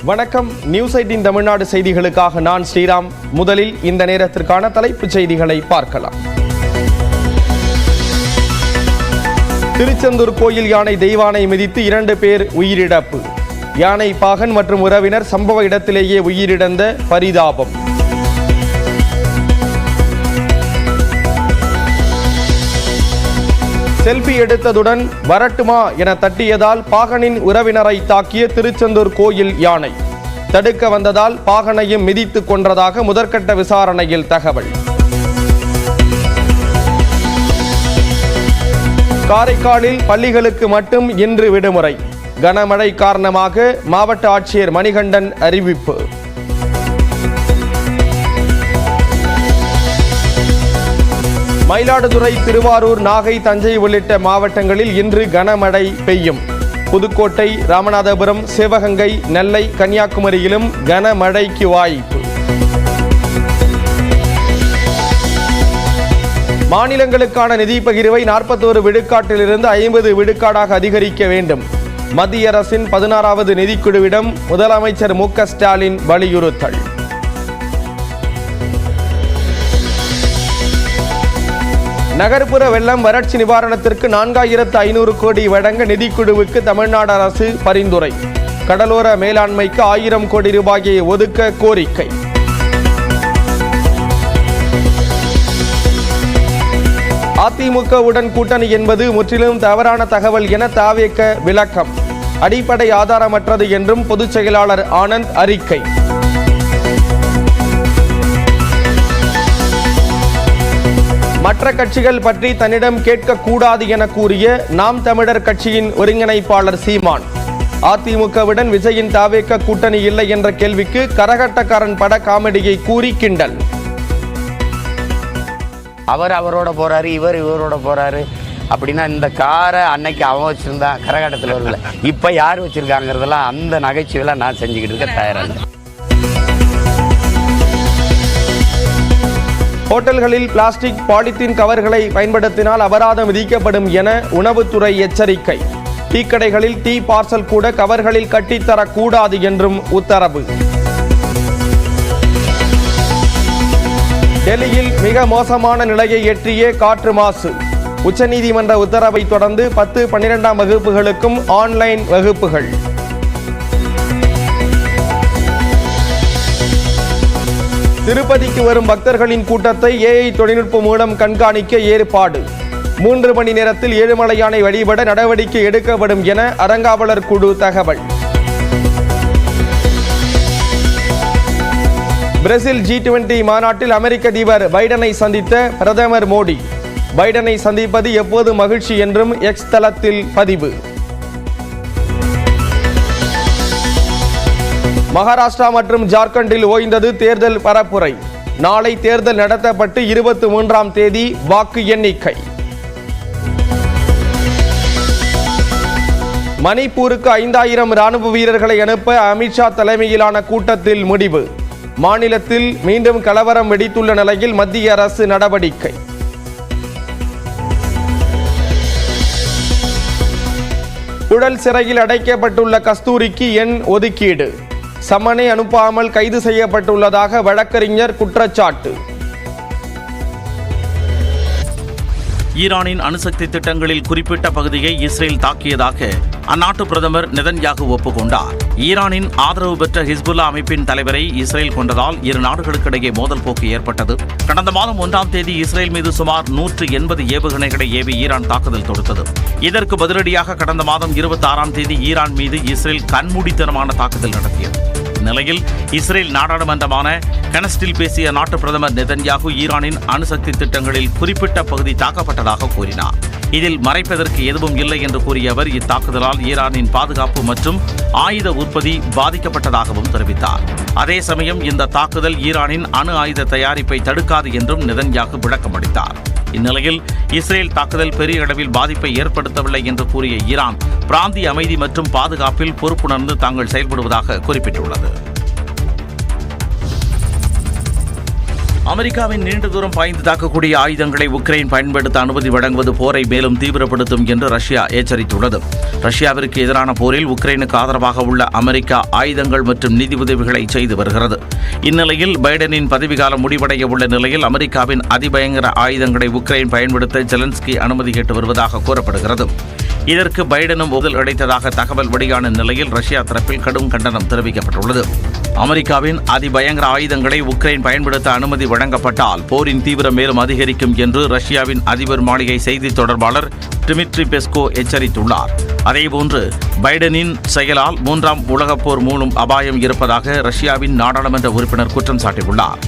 வணக்கம். நியூஸ் 18 தமிழ்நாடு செய்திகளுக்காக நான் ஸ்ரீராம். முதலில் இந்த நேரத்திற்கான தலைப்புச் செய்திகளை பார்க்கலாம். திருச்செந்தூர் கோயில் யானை தெய்வானை மிதித்து 2 பேர் உயிரிழப்பு. யானை பாகன் மற்றும் உறவினர் சம்பவ இடத்திலேயே உயிரிழந்த பரிதாபம். செல்ஃபி எடுத்ததுடன் வரட்டுமா என தட்டியதால் பாகனின் உறவினரை தாக்கிய திருச்செந்தூர் கோயில் யானை. தடுக்க வந்ததால் பாகனையும் மிதித்துக் கொன்றதாக முதற்கட்ட விசாரணையில் தகவல். காரைக்காலில் பள்ளிகளுக்கு மட்டும் இன்று விடுமுறை. கனமழை காரணமாக மாவட்ட ஆட்சியர் மணிகண்டன் அறிவிப்பு. மயிலாடுதுறை, திருவாரூர், நாகை, தஞ்சை உள்ளிட்ட மாவட்டங்களில் இன்று கனமழை பெய்யும். புதுக்கோட்டை, ராமநாதபுரம், சிவகங்கை, நெல்லை, கன்னியாகுமரியிலும் கனமழைக்கு வாய்ப்பு. மாநிலங்களுக்கான நிதி பகிர்வை 41 விழுக்காட்டிலிருந்து 50 விழுக்காடாக அதிகரிக்க வேண்டும். மத்திய அரசின் 16வது நிதிக்குழுவிடம் முதலமைச்சர் மு.க. ஸ்டாலின் வலியுறுத்தல். நகர்ப்புற வெள்ளம் வறட்சி நிவாரணத்திற்கு 4500 கோடி வழங்க நிதிக்குழுவுக்கு தமிழ்நாடு அரசு பரிந்துரை. கடலோர மேலாண்மைக்கு 1000 கோடி ரூபாயை ஒதுக்க கோரிக்கை. அதிமுகவுடன் கூட்டணி என்பது முற்றிலும் தவறான தகவல் என தவேக விளக்கம். அடிப்படை ஆதாரமற்றது என்றும் பொதுச் செயலாளர் ஆனந்த் அறிக்கை. மற்ற கட்சிகள் பற்றி தன்னிடம் கேட்கக்கூடாது என கூறிய நாம் தமிழர் கட்சியின் ஒருங்கிணைப்பாளர் சீமான். அதிமுகவுடன் விஜயின் தவேக கூட்டணி இல்லை என்ற கேள்விக்கு கரகட்டக்காரன் பட காமெடியை கூறி கிண்டல். அவரோட போறாரு, இவரோட போறாரு அப்படின்னா இந்த காரை அன்னைக்கு அவன் வச்சிருந்தான் கரகாட்டத்தில் வரல, இப்ப யார் வச்சிருக்காங்கிறதெல்லாம் அந்த நகைச்சுவையெல்லாம் நான் செஞ்சுக்கிட்டு இருக்க தயாராக. ஹோட்டல்களில் பிளாஸ்டிக், பாலித்தீன் கவர்களை பயன்படுத்தினால் அபராதம் விதிக்கப்படும் என உணவுத்துறை எச்சரிக்கை. டீக்கடைகளில் டீ பார்சல் கூட கவர்களில் கட்டித்தரக்கூடாது என்றும் உத்தரவு. டெல்லியில் மிக மோசமான நிலையை எட்டிய காற்று மாசு. உச்சநீதிமன்ற உத்தரவை தொடர்ந்து 10, 12ஆம் வகுப்புகளுக்கும் ஆன்லைன் வகுப்புகள். திருப்பதிக்கு வரும் பக்தர்களின் கூட்டத்தை AI தொழில்நுட்பம் மூலம் கண்காணிக்க ஏற்பாடு. 3 மணி நேரத்தில் ஏழுமலையானை வழிபட நடவடிக்கை எடுக்கப்படும் என அறங்காவலர் குழு தகவல். பிரேசில் G20 மாநாட்டில் அமெரிக்க அதிபர் பைடனை சந்தித்த பிரதமர் மோடி. பைடனை சந்திப்பது எப்போது மகிழ்ச்சி என்றும் எக்ஸ் தளத்தில் பதிவு. மகாராஷ்டிரா மற்றும் ஜார்க்கண்டில் ஓய்ந்தது தேர்தல் பரப்புரை. நாளை தேர்தல் நடத்தப்பட்டு 23ஆம் தேதி வாக்கு எண்ணிக்கை. மணிப்பூருக்கு 5000 ராணுவ வீரர்களை அனுப்ப அமித்ஷா தலைமையிலான கூட்டத்தில் முடிவு. மாநிலத்தில் மீண்டும் கலவரம் வெடித்துள்ள நிலையில் மத்திய அரசு நடவடிக்கை. புழல் சிறையில் அடைக்கப்பட்டுள்ள கஸ்தூரிக்கு எண் ஒதுக்கீடு. சம்மனை அனுப்பாமல் கைது செய்யப்பட்டுள்ளதாக வழக்கறிஞர் குற்றச்சாட்டு. ஈரானின் அணுசக்தி திட்டங்களில் குறிப்பிட்ட பகுதியை இஸ்ரேல் தாக்கியதாக அந்நாட்டு பிரதமர் நெதன்யாகு ஒப்புக்கொண்டார். ஈரானின் ஆதரவு பெற்ற ஹிஸ்புல்லா அமைப்பின் தலைவரை இஸ்ரேல் கொண்டதால் இரு நாடுகளுக்கிடையே மோதல் போக்கு ஏற்பட்டது. கடந்த மாதம் 1ஆம் தேதி இஸ்ரேல் மீது சுமார் 180 ஏவுகணைகளை ஏவி ஈரான் தாக்குதல் தொடுத்தது. இதற்கு பதிலடியாக கடந்த மாதம் 26ஆம் தேதி ஈரான் மீது இஸ்ரேல் கண்மூடித்தனமான தாக்குதல் நடத்தியது. நிலையில் இஸ்ரேல் நாடாளுமன்றமான கனஸ்டில் பேசிய நாட்டு பிரதமர் நெதன்யாகு ஈரானின் அணுசக்தி திட்டங்களில் குறிப்பிட்ட பகுதி தாக்கப்பட்டதாக கூறினார். இதில் மறைப்பதற்கு எதுவும் இல்லை என்று கூறிய அவர் இத்தாக்குதலால் ஈரானின் பாதுகாப்பு மற்றும் ஆயுத உற்பத்தி பாதிக்கப்பட்டதாகவும் தெரிவித்தார். அதே சமயம் இந்த தாக்குதல் ஈரானின் அணு ஆயுத தயாரிப்பை தடுக்காது என்றும் நெதன்யாகு விளக்கம் அளித்தார். இந்நிலையில் இஸ்ரேல் தாக்குதல் பெரிய அளவில் பாதிப்பை ஏற்படுத்தவில்லை என்று கூறிய ஈரான் பிராந்திய அமைதி மற்றும் பாதுகாப்பில் பொறுப்புணர்ந்து தாங்கள் செயல்படுவதாக குறிப்பிட்டுள்ளது. அமெரிக்காவின் நீண்ட தூரம் பாய்ந்து தாக்கக்கூடிய ஆயுதங்களை உக்ரைன் பயன்படுத்த அனுமதி வழங்குவது போரை மேலும் தீவிரப்படுத்தும் என்று ரஷ்யா எச்சரித்துள்ளது. ரஷ்யாவிற்கு எதிரான போரில் உக்ரைனுக்கு ஆதரவாக உள்ள அமெரிக்கா ஆயுதங்கள் மற்றும் நிதி உதவிகளை செய்து வருகிறது. இந்நிலையில் பைடனின் பதவிக்காலம் முடிவடைய உள்ள நிலையில் அமெரிக்காவின் அதிபயங்கர ஆயுதங்களை உக்ரைன் பயன்படுத்த ஜெலன்ஸ்கி அனுமதி கேட்டு வருவதாக கூறப்படுகிறது. இதற்கு பைடனும் ஒப்புதல் அளித்ததாக தகவல் வெளியான நிலையில் ரஷ்யா தரப்பில் கடும் கண்டனம் தெரிவிக்கப்பட்டுள்ளது. அமெரிக்காவின் அதிபயங்கர ஆயுதங்களை உக்ரைன் பயன்படுத்த அனுமதி வழங்கப்பட்டால் போரின் தீவிரம் மேலும் அதிகரிக்கும் என்று ரஷ்யாவின் அதிபர் மாளிகை செய்தி தொடர்பாளர் டிமிட்ரி பெஸ்கோ எச்சரித்துள்ளார். அதேபோன்று பைடனின் செயலால் 3ஆம் உலகப் போர் மூலம் அபாயம் இருப்பதாக ரஷ்யாவின் நாடாளுமன்ற உறுப்பினர் குற்றம் சாட்டியுள்ளார்.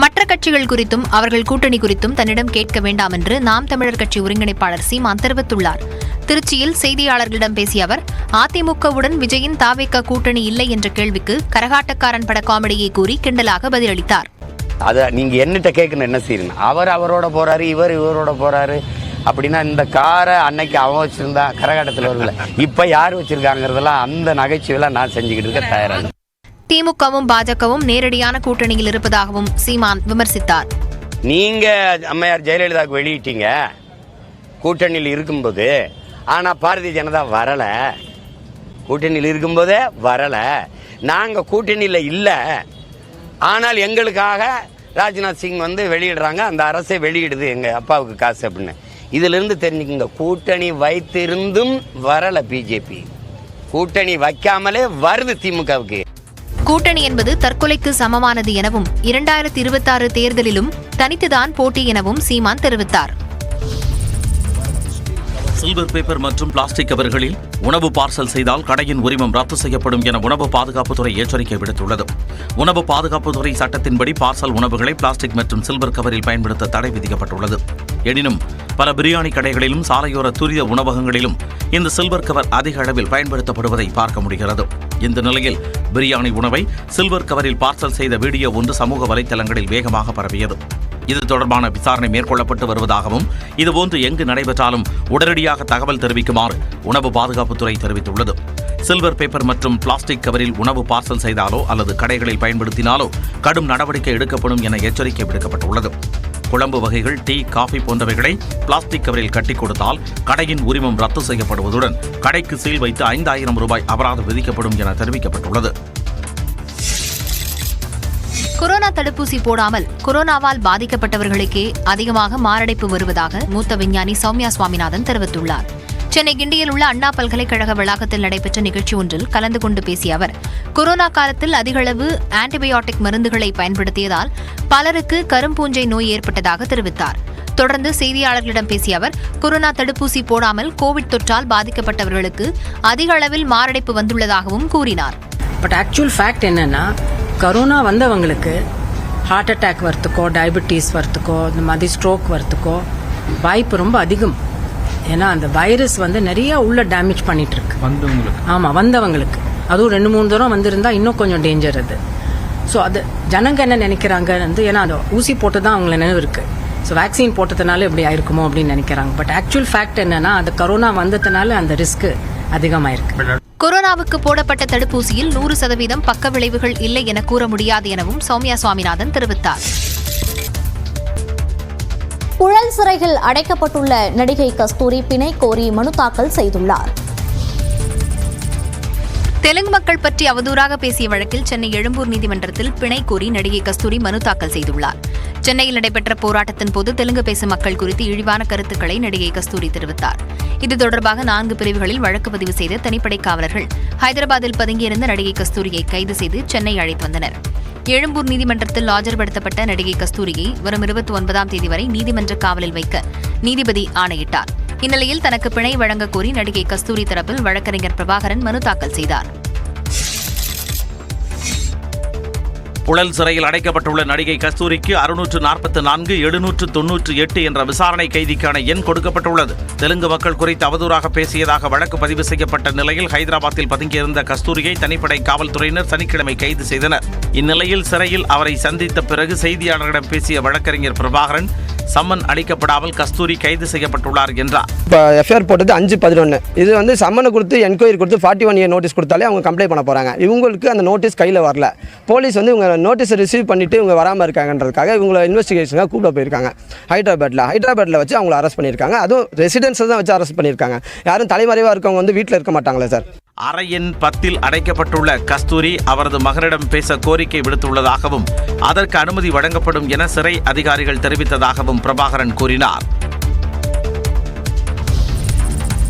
மற்ற கட்சிகள் குறித்தும் அவர்கள் கூட்டணி குறித்தும் தன்னிடம் கேட்க வேண்டாம் என்று நாம் தமிழர் கட்சி ஒருங்கிணைப்பாளர் சீமான் தெரிவித்துள்ளார். திருச்சியில் செய்தியாளர்களிடம் பேசிய அவர், அதிமுகவுடன் விஜயின் தாவேக கூட்டணி இல்லை என்ற கேள்விக்கு கரகாட்டக்காரன் பட காமெடியை கூறி கிண்டலாக பதிலளித்தார். அதை நீங்க என்னட்ட கேட்கணும், என்ன செய்யணும்? அவரோட போறாரு, இவரோட போறாரு அப்படின்னா இந்த காரை அன்னைக்கு அவன் வச்சிருந்தா கரகாட்டத்தில் வரல, இப்ப யார் வச்சிருக்காங்கிறதெல்லாம் அந்த நகைச்சுவையெல்லாம் நான் செஞ்சுக்கிட்டு இருக்க தயாராக. திமுகவும் பாஜகவும் நேரடியான கூட்டணியில் இருப்பதாகவும் சீமான் விமர்சித்தார். நீங்க அம்மையார் ஜெயலலிதாவுக்கு வெளியிட்டீங்க கூட்டணியில் இருக்கும்போது, ஆனா பாரதிய ஜனதா வரல. கூட்டணியில் இருக்கும்போதே வரல. நாங்க கூட்டணியில் இல்லை, ஆனால் எங்களுக்காக ராஜ்நாத் சிங் வந்து வெளியிடுறாங்க, அந்த அரசே வெளியிடுது எங்க அப்பாவுக்கு காசு அப்படின்னு. இதுல இருந்து தெரிஞ்சுக்கங்க, கூட்டணி வைத்திருந்தும் வரல பிஜேபி, கூட்டணி வைக்காமலே வருது திமுகவுக்கு. கூட்டணி என்பது தற்கொலைக்கு சமமானது எனவும் 2026 தேர்தலிலும் தனித்துதான் போட்டி எனவும் சீமான் தெரிவித்தார். சில்வர் பேப்பர் மற்றும் பிளாஸ்டிக் கவர்களில் உணவு பார்சல் செய்தால் கடையின் உரிமம் ரத்து செய்யப்படும் என உணவு பாதுகாப்புத்துறை எச்சரிக்கை விடுத்துள்ளது. உணவு பாதுகாப்புத்துறை சட்டத்தின்படி பார்சல் உணவுகளை பிளாஸ்டிக் மற்றும் சில்வர் கவரில் பயன்படுத்த தடை விதிக்கப்பட்டுள்ளது. எனினும் பல பிரியாணி கடைகளிலும் சாலையோர துரித உணவகங்களிலும் இந்த சில்வர் கவர் அதிக அளவில் பயன்படுத்தப்படுவதை பார்க்க முடிகிறது. இந்த நிலையில் பிரியாணி உணவை சில்வர் கவரில் பார்சல் செய்த வீடியோ ஒன்று சமூக வலைதளங்களில் வேகமாக பரவியது. இது தொடர்பான விசாரணை மேற்கொள்ளப்பட்டு வருவதாகவும் இதுபோன்று எங்கு நடைபெற்றாலும் உடனடியாக தகவல் தெரிவிக்குமாறு உணவு பாதுகாப்புத்துறை தெரிவித்துள்ளது. சில்வர் பேப்பர் மற்றும் பிளாஸ்டிக் கவரில் உணவு பார்சல் செய்தாலோ அல்லது கடைகளில் பயன்படுத்தினாலோ கடும் நடவடிக்கை எடுக்கப்படும் என எச்சரிக்கை விடுக்கப்பட்டுள்ளது. குழம்பு வகைகள், டீ, காஃபி போன்றவைகளை பிளாஸ்டிக் கவரில் கட்டி கொடுத்தால் கடையின் உரிமம் ரத்து செய்யப்படுவதுடன் கடைக்கு சீல் வைத்து 5000 ரூபாய் அபராதம் விதிக்கப்படும் என தெரிவிக்கப்பட்டுள்ளது. கொரோனா தடுப்பூசி போடாமல் கொரோனாவால் பாதிக்கப்பட்டவர்களுக்கே அதிகமாக மாரடைப்பு வருவதாக மூத்த விஞ்ஞானி சௌமியா சுவாமிநாதன் தெரிவித்துள்ளார். சென்னை கிண்டியில் உள்ள அண்ணா பல்கலைக்கழக வளாகத்தில் நடைபெற்ற நிகழ்ச்சி ஒன்றில் கலந்து கொண்டு பேசிய அவர், கொரோனா காலத்தில் அதிகளவு ஆன்டிபயோட்டிக் மருந்துகளை பயன்படுத்தியதால் பலருக்கு கரும்பூஞ்சை நோய் ஏற்பட்டதாக தெரிவித்தார். தொடர்ந்து செய்தியாளர்களிடம் பேசிய அவர், கொரோனா தடுப்பூசி போடாமல் கோவிட் தொற்றால் பாதிக்கப்பட்டவர்களுக்கு அதிக அளவில் மாரடைப்பு வந்துள்ளதாகவும் கூறினார். பட் ஆக்சுவல் ஃபேக்ட் என்னன்னா, கரோனா வந்தவங்களுக்கு ஹார்ட் அட்டாக் வரத்துக்கோ, டயபெட்டிஸ் வரத்துக்கோ, இந்த மாதிரி ஸ்ட்ரோக் வரத்துக்கோ வாய்ப்பு ரொம்ப அதிகம். ஏன்னா அந்த வைரஸ் வந்து நிறைய உள்ள டேமேஜ் பண்ணிட்டு இருக்கு வந்தவங்களுக்கு. அதுவும் 2-3 தூரம் வந்திருந்தா இன்னும் கொஞ்சம் டேஞ்சர் அது. ஸோ அது ஜனங்க என்ன நினைக்கிறாங்க வந்து, ஏன்னா அது ஊசி போட்டு தான் அவங்கள நினைவு இருக்கு, ஸோ வேக்சின் போட்டதுனால இப்படி ஆயிருக்குமோ அப்படின்னு நினைக்கிறாங்க. பட் ஆக்சுவல் ஃபேக்ட் என்னன்னா, அது கரோனா வந்ததுனால அந்த ரிஸ்க் அதிகமாயிருக்கு. கொரோனாவுக்கு போடப்பட்ட தடுப்பூசியில் 100% பக்க விளைவுகள் இல்லை என கூற முடியாது எனவும் சௌமியா சுவாமிநாதன் தெரிவித்தார். புழல் சிறையில் அடைக்கப்பட்டுள்ள நடிகை கஸ்தூரி பிணை கோரி மனு தாக்கல் செய்துள்ளார். தெலுங்கு மக்கள் பற்றி அவதூறாக பேசிய வழக்கில் சென்னை எழும்பூர் நீதிமன்றத்தில் பிணை கோரி நடிகை கஸ்தூரி மனு தாக்கல் செய்துள்ளார். சென்னையில் நடைபெற்ற போராட்டத்தின் போது தெலுங்கு பேசும் மக்கள் குறித்து இழிவான கருத்துக்களை நடிகை கஸ்தூரி தெரிவித்தார். இது தொடர்பாக 4 பிரிவுகளில் வழக்கு பதிவு செய்த தனிப்படை காவலர்கள் ஹைதராபாத்தில் பதுங்கியிருந்த நடிகை கஸ்தூரியை கைது செய்து சென்னை அழைத்து வந்தனர். எழும்பூர் நீதிமன்றத்தில் ஆஜர்படுத்தப்பட்ட நடிகை கஸ்தூரியை வரும் 29ஆம் தேதி வரை நீதிமன்ற காவலில் வைக்க நீதிபதி ஆணையிட்டார். இந்நிலையில் தனக்கு பிணை வழங்க கோரி நடிகை கஸ்தூரி தரப்பில் வழக்கறிஞர் பிரபாகரன் மனு தாக்கல் செய்தார். புழல் சிறையில் அடைக்கப்பட்டுள்ள நடிகை கஸ்தூரிக்கு 644 798 என்ற விசாரணை கைதிக்கான எண் கொடுக்கப்பட்டுள்ளது. தெலுங்கு மக்கள் குறித்து அவதூறாக பேசியதாக வழக்கு பதிவு செய்யப்பட்ட நிலையில் ஹைதராபாத்தில் பதுங்கியிருந்த கஸ்தூரியை தனிப்படை காவல்துறையினர் சனிக்கிழமை கைது செய்தனர். இந்நிலையில் சிறையில் அவரை சந்தித்த பிறகு செய்தியாளர்களிடம் பேசிய வழக்கறிஞர் பிரபாகரன், சம்மன் அளிக்கப்படாமல் கஸ்தூரி கைது செய்யப்பட்டுள்ளார் என்றார். இப்போ எஃப்ஐஆர் போட்டது 5/11. இது வந்து சம்மனை கொடுத்து என்கொயரி கொடுத்து 41 இயர் நோட்டீஸ் கொடுத்தாலே அவங்க கம்ப்ளைண்ட் பண்ண போகிறாங்க. இவங்களுக்கு அந்த நோட்டீஸ் கையில் வரல. போலீஸ் வந்து இவங்க நோட்டீஸை ரிசீவ் பண்ணிவிட்டு இவங்க வராமல் இருக்காங்கன்றதுக்காக இவங்களை இன்வெஸ்டிகேஷனாக கூப்பிட போயிருக்காங்க ஹைதராபாத்தில் வச்சு அவங்கள அரெஸ்ட் பண்ணியிருக்காங்க. அதுவும் ரெசிடென்ஸை தான் வச்சு அரெஸ்ட் பண்ணியிருக்காங்க. யாரும் தலைமறைவாக இருக்கவங்க வந்து வீட்டில் இருக்க மாட்டாங்களே சார். அறை எண் 10 அடைக்கப்பட்டுள்ள கஸ்தூரி அவரது மகனிடம் பேச கோரிக்கை விடுத்துள்ளதாகவும் அதற்கு அனுமதி வழங்கப்படும் என சிறை அதிகாரிகள் தெரிவித்ததாகவும் பிரபாகரன் கூறினார்.